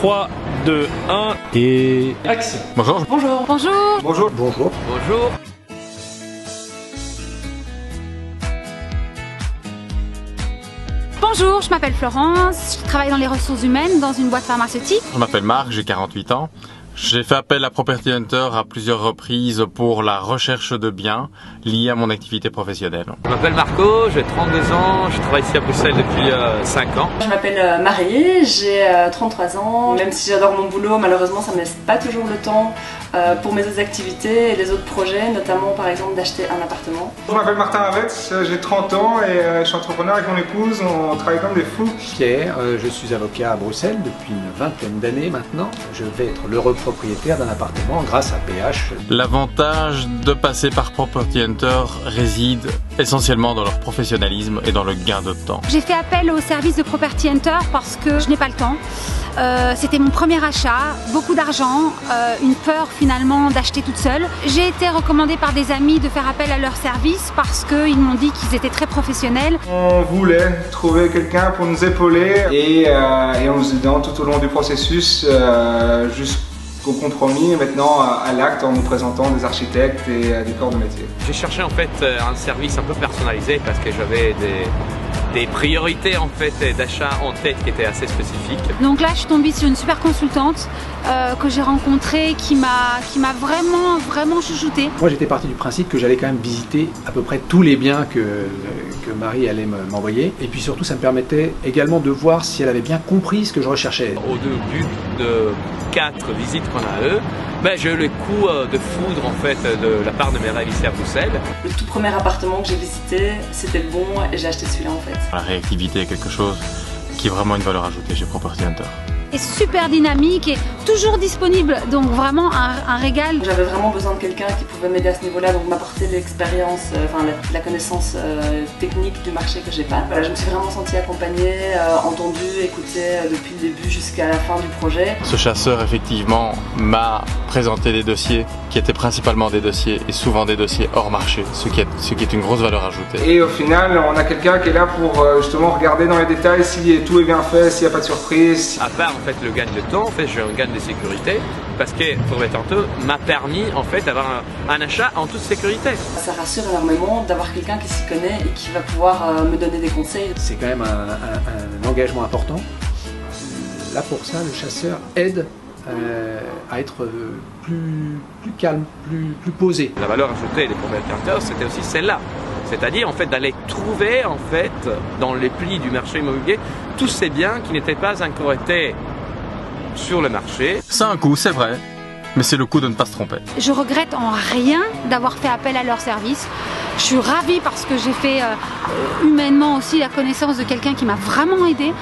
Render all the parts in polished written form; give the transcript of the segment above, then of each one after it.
3, 2, 1 et action. Bonjour. Bonjour. Bonjour. Bonjour. Bonjour. Bonjour. Bonjour, je m'appelle Florence, je travaille dans les ressources humaines dans une boîte pharmaceutique. Je m'appelle Marc, j'ai 48 ans. J'ai fait appel à Property Hunter à plusieurs reprises pour la recherche de biens liés à mon activité professionnelle. Je m'appelle Marco, j'ai 32 ans, je travaille ici à Bruxelles depuis 5 ans. Je m'appelle Marie, j'ai 33 ans. Même si j'adore mon boulot, malheureusement ça me laisse pas toujours le temps pour mes autres activités et les autres projets, notamment par exemple d'acheter un appartement. Je m'appelle Martin Ravette, j'ai 30 ans et je suis entrepreneur avec mon épouse, on travaille comme des fous. Pierre, je suis avocat à Bruxelles depuis une vingtaine d'années maintenant. Je vais être l'heureux propriétaire d'un appartement grâce à PH. L'avantage de passer par Property Hunter réside essentiellement dans leur professionnalisme et dans le gain de temps. J'ai fait appel au service de Property Hunter parce que je n'ai pas le temps. C'était mon premier achat, beaucoup d'argent, une peur finalement d'acheter toute seule. J'ai été recommandée par des amis de faire appel à leur service parce qu'ils m'ont dit qu'ils étaient très professionnels. On voulait trouver quelqu'un pour nous épauler et en nous aidant tout au long du processus jusqu'au compromis et maintenant à l'acte en nous présentant des architectes et des corps de métier. J'ai cherché en fait un service un peu personnalisé parce que j'avais des priorités en fait d'achat en tête qui étaient assez spécifiques. Donc là je suis tombée sur une super consultante que j'ai rencontrée qui m'a vraiment chouchoutée. Moi j'étais parti du principe que j'allais quand même visiter à peu près tous les biens que Marie allait m'envoyer. Et puis surtout ça me permettait également de voir si elle avait bien compris ce que je recherchais. Au début de 4 visites qu'on a eux, j'ai eu le coup de foudre en fait de la part de mes rêves ici à Bruxelles. Le tout premier appartement que j'ai visité, c'était le bon et j'ai acheté celui-là en fait. La réactivité est quelque chose qui est vraiment une valeur ajoutée chez Property Hunter. Et super dynamique et toujours disponible, donc vraiment un régal. J'avais vraiment besoin de quelqu'un qui pouvait m'aider à ce niveau-là, donc m'apporter l'expérience, la connaissance technique du marché que j'ai pas. Voilà, je me suis vraiment sentie accompagnée, entendue, écoutée depuis le début jusqu'à la fin du projet. Ce chasseur effectivement m'a présenté des dossiers qui étaient principalement des dossiers et souvent des dossiers hors marché, ce qui est une grosse valeur ajoutée. Et au final, on a quelqu'un qui est là pour justement regarder dans les détails si tout est bien fait, s'il n'y a pas de surprise. À part en fait le gain de temps, en fait j'ai un gain de sécurité parce que Property Hunter m'a permis en fait d'avoir un achat en toute sécurité. Ça rassure énormément d'avoir quelqu'un qui s'y connaît et qui va pouvoir me donner des conseils. C'est quand même un engagement important. Là pour ça, le chasseur aide à être plus calme, plus posé. La valeur ajoutée des Property Hunter, c'était aussi celle-là. C'est-à-dire en fait d'aller trouver en fait dans les plis du marché immobilier tous ces biens qui n'étaient pas encore été sur le marché. C'est un coût, c'est vrai, mais c'est le coût de ne pas se tromper. Je regrette en rien d'avoir fait appel à leur service. Je suis ravie parce que j'ai fait humainement aussi la connaissance de quelqu'un qui m'a vraiment aidée.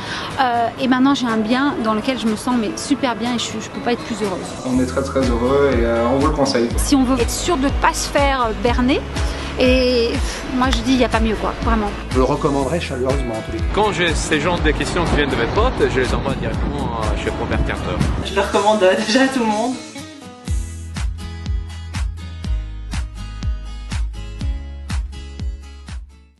Et maintenant j'ai un bien dans lequel je me sens super bien et je ne peux pas être plus heureuse. On est très heureux et on vous le conseille. Si on veut être sûr de ne pas se faire berner, et moi je dis il n'y a pas mieux quoi, vraiment. Je le recommanderais chaleureusement en tous les cas. Quand j'ai ces genres de questions qui viennent de mes potes, je les envoie directement chez Property Hunter. Je le recommande déjà à tout le monde.